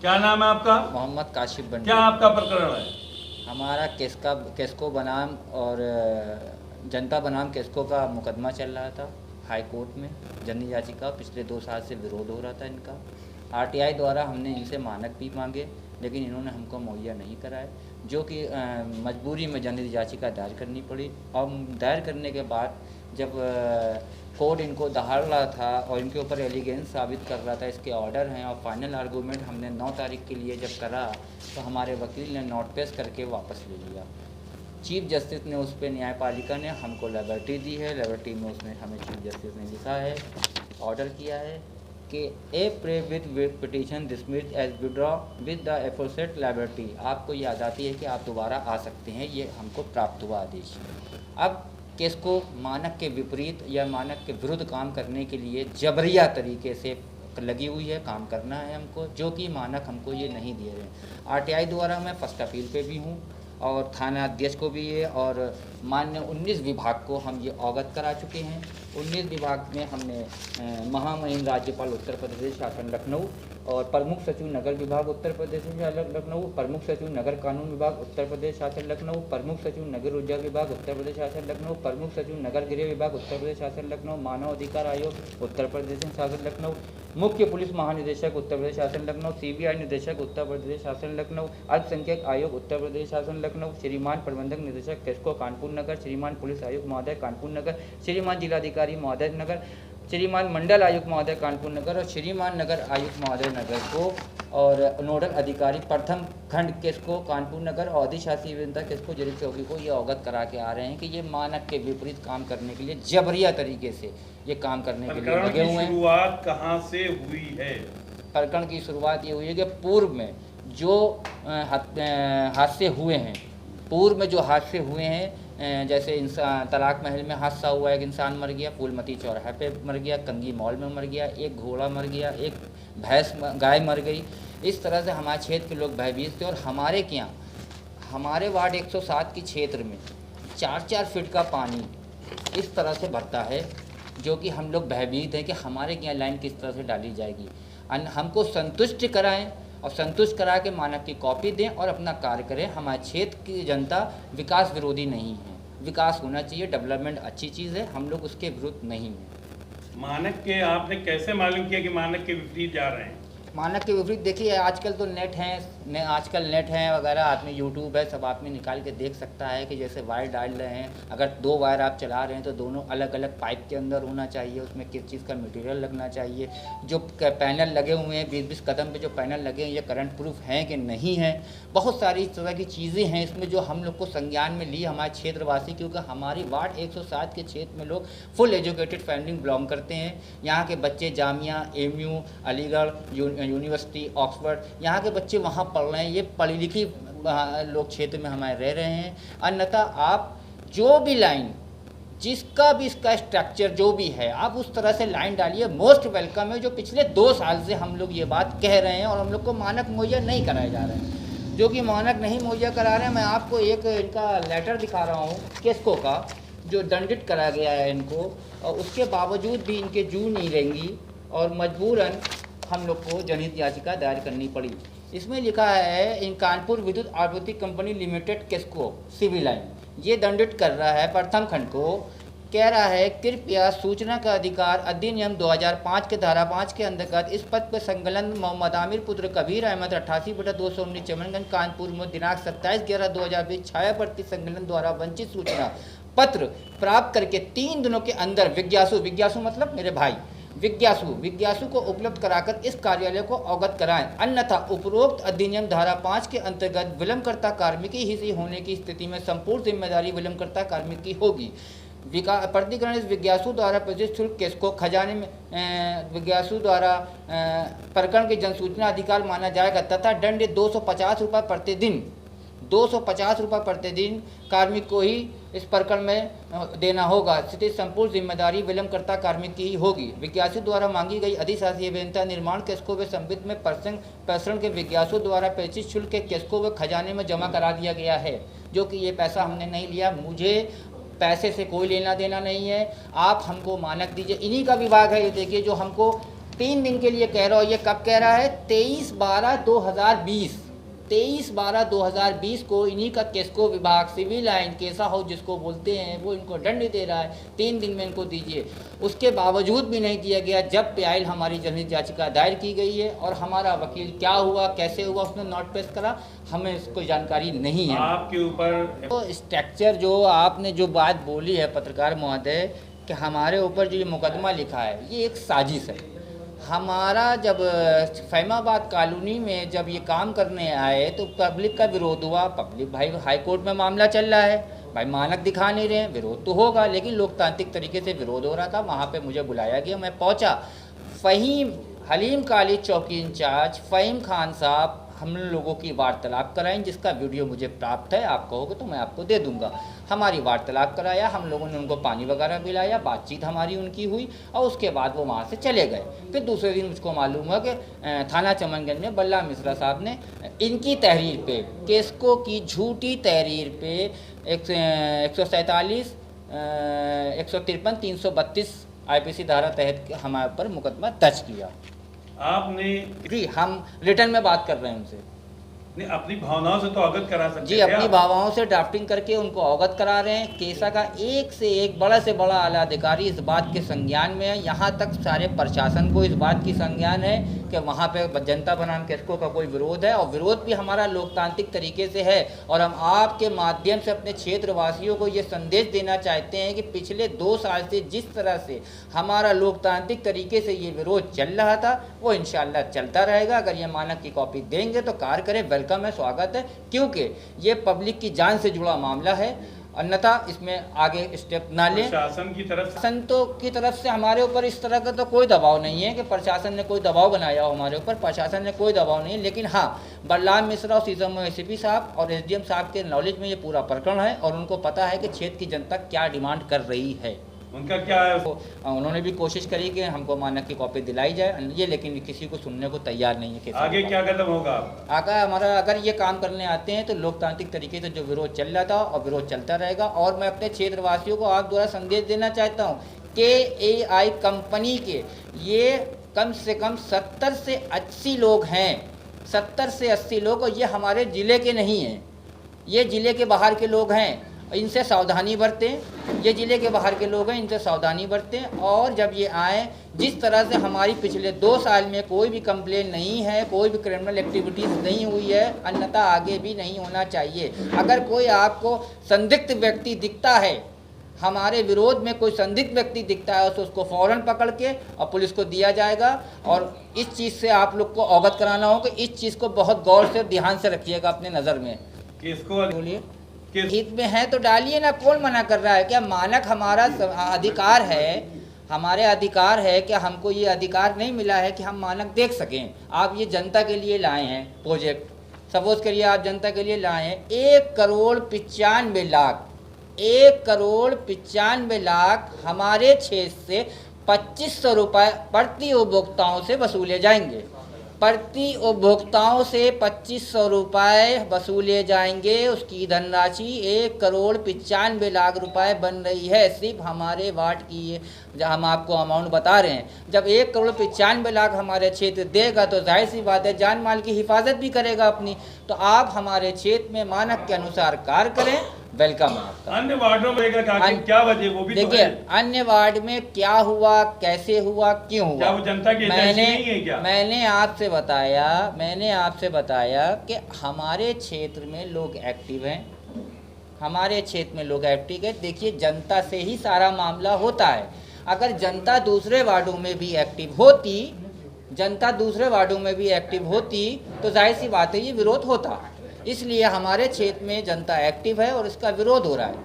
क्या नाम है आपका? मोहम्मद काशिफ बंटी। क्या आपका प्रकरण है? हमारा केस्को बनाम और जनता बनाम केस्को का मुकदमा चल रहा था हाई कोर्ट में। जनहित याचिका पिछले 2 साल से विरोध हो रहा था इनका। आरटीआई द्वारा हमने इनसे मानक भी मांगे, लेकिन इन्होंने हमको मुहैया नहीं कराए, जो कि मजबूरी में जनहित याचिका दायर करनी पड़ी। और दायर करने के बाद जब कोर्ट इनको दहाड़ रहा था और इनके ऊपर एलिगेंस साबित कर रहा था, इसके ऑर्डर हैं और फाइनल आर्गूमेंट हमने 9 तारीख के लिए जब करा तो हमारे वकील ने नोट पेश करके वापस ले लिया। चीफ जस्टिस ने उस पर, न्यायपालिका ने हमको लिबर्टी दी है। लिबर्टी में उसने हमें, चीफ जस्टिस ने लिखा है, ऑर्डर किया है कि a pray with petition dismissed as withdraw with the aforesaid liberty. आपको ये आज़ादी है कि आप दोबारा आ सकते हैं, ये हमको प्राप्त हुआ आदेश। अब केस को मानक के विपरीत या मानक के विरुद्ध काम करने के लिए जबरिया तरीके से लगी हुई है, काम करना है हमको, जो कि मानक हमको ये नहीं दे रहे हैं। आरटीआई द्वारा मैं फर्स्ट अपील पे भी हूँ और थाना अध्यक्ष को भी ये और मान्य 19 विभाग को हम ये अवगत करा चुके हैं। 19 विभाग में हमने महामहिम राज्यपाल उत्तर प्रदेश शासन लखनऊ और प्रमुख सचिव नगर विभाग उत्तर प्रदेश शासन लखनऊ, प्रमुख सचिव नगर कानून विभाग उत्तर प्रदेश शासन लखनऊ, प्रमुख सचिव नगर ऊर्जा विभाग उत्तर प्रदेश शासन लखनऊ, प्रमुख सचिव नगर गृह विभाग उत्तर प्रदेश शासन लखनऊ, मानव अधिकार आयोग उत्तर प्रदेश शासन लखनऊ, मुख्य पुलिस महानिदेशक उत्तर प्रदेश शासन लखनऊ, सीबीआई निदेशक उत्तर प्रदेश शासन लखनऊ, अल्पसंख्यक आयोग उत्तर प्रदेश शासन लखनऊ, श्रीमान प्रबंधक निदेशक केस्को कानपुर नगर, श्रीमान पुलिस आयुक्त महोदय कानपुर नगर, श्रीमान जिलाधिकारी महोदय नगर, श्रीमान मंडल आयुक्त महोदय कानपुर नगर और श्रीमान नगर आयुक्त महोदय नगर को और नोडल अधिकारी प्रथम खंड केस्को कानपुर नगर और अधिशासी अभियंता केस्को जरी चौकी को ये अवगत करा के आ रहे हैं कि ये मानक के विपरीत काम करने के लिए जबरिया तरीके से ये काम करने के लिए लगे हुए हैं। शुरुआत कहाँ से हुई है? प्रकरण की शुरुआत ये हुई है कि पूर्व में जो हादसे हुए हैं, पूर्व में जो हादसे हुए हैं, जैसे इंसान तलाक महल में हादसा हुआ, एक इंसान मर गया, फूलमती चौराहे पे मर गया, कंगी मॉल में मर गया, एक घोड़ा मर गया, एक गाय मर गई। इस तरह से हमारे क्षेत्र के लोग भयभीत थे और हमारे क्या, हमारे वार्ड 107 के क्षेत्र में 4-4 फीट का पानी इस तरह से भरता है, जो कि हम लोग भयभीत हैं कि हमारे यहाँ लाइन किस तरह से डाली जाएगी। हमको संतुष्ट कराएं और संतुष्ट करा के मानक की कॉपी दें और अपना कार्य करें। हमारे क्षेत्र की जनता विकास विरोधी नहीं है, विकास होना चाहिए, डेवलपमेंट अच्छी चीज़ है, हम लोग उसके विरुद्ध नहीं हैं। मानक के आपने कैसे मालूम किया कि मानक के विपरीत जा रहे हैं? मानक के विपरीत देखिए, आजकल तो आजकल नेट है वगैरह, आदमी यूट्यूब है, सब आदमी निकाल के देख सकता है कि जैसे वायर डाल रहे हैं, अगर 2 वायर आप चला रहे हैं तो दोनों अलग अलग पाइप के अंदर होना चाहिए, उसमें किस चीज़ का मटेरियल लगना चाहिए, जो पैनल लगे हुए हैं 20-20 कदम पे जो पैनल लगे हैं ये करंट प्रूफ हैं कि नहीं हैं, बहुत सारी इस तरह की चीज़ें हैं इसमें जो हम लोग को संज्ञान में ली हमारे क्षेत्रवासी, क्योंकि हमारी वार्ड 107 के क्षेत्र में लोग फुल एजुकेटेड फैमिली बिलोंग करते हैं। यहाँ के बच्चे Jamia, MU, Aligarh university, Oxford, यहाँ के बच्चे वहाँ पढ़ रहे हैं, ये पढ़ी लिखी लोग क्षेत्र में हमारे रह रहे हैं। अन्यथा आप जो भी लाइन, जिसका भी इसका स्ट्रक्चर जो भी है, आप उस तरह से लाइन डालिए, मोस्ट वेलकम है। जो पिछले 2 साल से हम लोग ये बात कह रहे हैं और हम लोग को मानक मुहैया नहीं कराए जा रहे हैं, जो कि मानक नहीं मुहैया करा रहे हैं। मैं आपको एक इनका लेटर दिखा रहा हूँ केस्को का, जो दंडित करा गया है इनको, और उसके बावजूद भी इनके जू नहीं रहेंगी और मजबूरन हम लोग को जनहित याचिका दायर करनी पड़ी। इसमें लिखा है, इन कानपुर विद्युत आपूर्ति company limited KESCO civil line ये दंडित कर रहा है प्रथम खंड को, कह रहा है कृपया सूचना का अधिकार अधिनियम 2005 के धारा 5 के अंतर्गत इस पद पर संकलन मोहम्मद आमिर पुत्र कबीर अहमद 88/219 चमनगंज कानपुर में दिनांक 27/11/2020 छाया प्रति संकलन द्वारा वंचित सूचना पत्र प्राप्त करके 3 दिनों के अंदर विज्ञासु मतलब मेरे भाई विज्ञासु को उपलब्ध कराकर इस कार्यालय को अवगत कराएं, अन्यथा उपरोक्त अधिनियम धारा 5 के अंतर्गत विलंबकर्ता कार्मिकी हिस्से होने की स्थिति में संपूर्ण जिम्मेदारी विलंबकर्ता कार्मिक की होगी। प्रतिग्रहण इस विज्ञासु द्वारा प्रदत्त शुल्क केस को खजाने में विज्ञासु द्वारा प्रकरण के जनसूचना अधिकार माना जाएगा तथा दंड 250 रुपये प्रतिदिन 250 रुपये प्रतिदिन कार्मिक को ही इस प्रकरण में देना होगा। स्थिति संपूर्ण जिम्मेदारी विलंबकर्ता कार्मिक की ही होगी। विज्ञासु द्वारा मांगी गई अधिशासी अभियंता निर्माण केस्को व संबित में प्रसरण के विज्ञासु द्वारा पेचिश शुल्क के केस्को व खजाने में जमा करा दिया गया है, जो कि ये पैसा हमने नहीं लिया। मुझे पैसे से कोई लेना देना नहीं है, आप हमको मानक दीजिए। इन्हीं का विभाग है ये, देखिए, जो हमको 3 दिन के लिए कह रहा हूँ। ये कब कह रहा है? 23/12/2020, 23/12/2020 को इन्हीं का केस्को विभाग, सिविल लाइन, केसा हाउस जिसको बोलते हैं, वो इनको दंड दे रहा है 3 दिन में इनको दीजिए। उसके बावजूद भी नहीं दिया गया। जब पेआइल हमारी जनहित याचिका दायर की गई है और हमारा वकील क्या हुआ, कैसे हुआ, उसने नोट पेश करा, हमें इसको जानकारी नहीं है। आपके ऊपर तो स्ट्रक्चर जो आपने जो बात बोली है पत्रकार महोदय कि हमारे ऊपर जो ये मुकदमा लिखा है, ये एक साजिश है। हमारा जब फैमाबाद कॉलोनी में जब ये काम करने आए तो पब्लिक का विरोध हुआ। पब्लिक भाई हाई कोर्ट में मामला चल रहा है, भाई मानक दिखा नहीं रहे हैं, विरोध तो होगा, लेकिन लोकतांत्रिक तरीके से विरोध हो रहा था। वहाँ पे मुझे बुलाया गया, मैं पहुँचा। फ़हीम हलीम कॉलेज चौकी इंचार्ज फ़हीम खान साहब हम लोगों की वार्तालाप कराएं, जिसका वीडियो मुझे प्राप्त है। आप कहोगे तो मैं आपको दे दूंगा। हमारी वार्तालाप कराया, हम लोगों ने उनको पानी वगैरह पिलाया, बातचीत हमारी उनकी हुई और उसके बाद वो वहाँ से चले गए। फिर दूसरे दिन मुझको मालूम हुआ कि थाना चमनगंज में बल्ला मिश्रा साहब ने इनकी तहरीर पे, केस्को की झूठी तहरीर पे 147, 153, 332 IPC धारा तहत हमारे पर मुकदमा दर्ज किया। आपने जी हम रिटर्न में बात कर रहे हैं उनसे। नहीं, अपनी भावनाओं से तो अवगत करा सकते जी थे अपनी आप। भावनाओं से ड्राफ्टिंग करके उनको अवगत करा रहे हैं। केसा का एक से एक बड़ा से बड़ा आला अधिकारी इस बात के संज्ञान में है। यहाँ तक सारे प्रशासन को इस बात की संज्ञान है कि वहाँ पे जनता बनाम केस्को का कोई विरोध है और विरोध भी हमारा लोकतांत्रिक तरीके से है। और हम आपके माध्यम से अपने क्षेत्रवासियों को ये संदेश देना चाहते हैं कि पिछले 2 साल से जिस तरह से हमारा लोकतांत्रिक तरीके से ये विरोध चल रहा था, वो इंशाल्लाह चलता रहेगा। अगर ये मानक की कॉपी देंगे तो कार्य करें, वेलकम है, स्वागत है, क्योंकि ये पब्लिक की जान से जुड़ा मामला है। अन्यथा इसमें आगे स्टेप ना लें। प्रशासन की तरफ से प्रशासन की तरफ से हमारे ऊपर इस तरह का तो कोई दबाव नहीं है कि प्रशासन ने कोई दबाव बनाया हो हमारे ऊपर। प्रशासन ने कोई दबाव नहीं है, लेकिन हाँ बलराम मिश्रा और सीजम ACP साहब और SDM साहब के नॉलेज में ये पूरा प्रकरण है और उनको पता है कि क्षेत्र की जनता क्या डिमांड कर रही है। उनका क्या है? तो उन्होंने भी कोशिश करी कि हमको मानक की कॉपी दिलाई जाए, ये लेकिन किसी को सुनने को तैयार नहीं है। आगे क्या कदम होगा? आगे हमारा अगर ये काम करने आते हैं तो लोकतांत्रिक तरीके से जो विरोध चल रहा था और विरोध चलता रहेगा। और मैं अपने क्षेत्रवासियों को आप द्वारा संदेश देना चाहता हूँ कि AI कंपनी के ये कम से कम 70 से 80 लोग हैं, 70 से 80 लोग, और ये हमारे ज़िले के नहीं हैं, ये ज़िले के बाहर के लोग हैं। इनसे सावधानी बरतें। ये ज़िले के बाहर के लोग हैं, इनसे सावधानी बरतें। और जब ये आएँ, जिस तरह से हमारी पिछले 2 साल में कोई भी कंप्लेन नहीं है, कोई भी क्रिमिनल एक्टिविटीज़ नहीं हुई है, अन्यथा आगे भी नहीं होना चाहिए। अगर कोई आपको संदिग्ध व्यक्ति दिखता है, हमारे विरोध में कोई संदिग्ध व्यक्ति दिखता है तो उसको फ़ौरन पकड़ के और पुलिस को दिया जाएगा। और इस चीज़ से आप लोग को अवगत कराना हो कि इस चीज़ को बहुत गौर से ध्यान से रखिएगा अपने नज़र में। किसको बोलिए हित में है तो डालिए ना, कौन मना कर रहा है? क्या मानक हमारा अधिकार है, हमारे अधिकार है कि हमको ये अधिकार नहीं मिला है कि हम मानक देख सकें? आप ये जनता के लिए लाए हैं प्रोजेक्ट, सपोज करिए आप जनता के लिए लाए हैं 1,95,00,000, 1,95,00,000 हमारे क्षेत्र से 2500 रुपये प्रति उपभोक्ताओं से वसूले जाएंगे। प्रति उपभोक्ताओं से 2500 रुपये वसूले जाएंगे। उसकी धनराशि 1,95,00,000 रुपये बन रही है सिर्फ हमारे वार्ड की। ये हम आपको अमाउंट बता रहे हैं। जब 1,95,00,000 हमारे क्षेत्र देगा तो जाहिर सी बात है जान माल की हिफाजत भी करेगा अपनी। तो आप हमारे क्षेत्र में मानक के अनुसार कार्य करें, वेलकम है आपका। अन्य वार्डों में क्या वजह, वो भी देखिए अन्य वार्ड में क्या हुआ, कैसे हुआ, क्यों हुआ, क्या वो जनता की एजेंसी नहीं है क्या? मैंने आपसे बताया कि हमारे क्षेत्र में लोग एक्टिव हैं, हमारे क्षेत्र में लोग एक्टिव है। देखिए जनता से ही सारा मामला होता है। अगर जनता दूसरे वार्डों में भी एक्टिव होती, तो जाहिर सी बात है ये विरोध होता। इसलिए हमारे क्षेत्र में जनता एक्टिव है और इसका विरोध हो रहा है।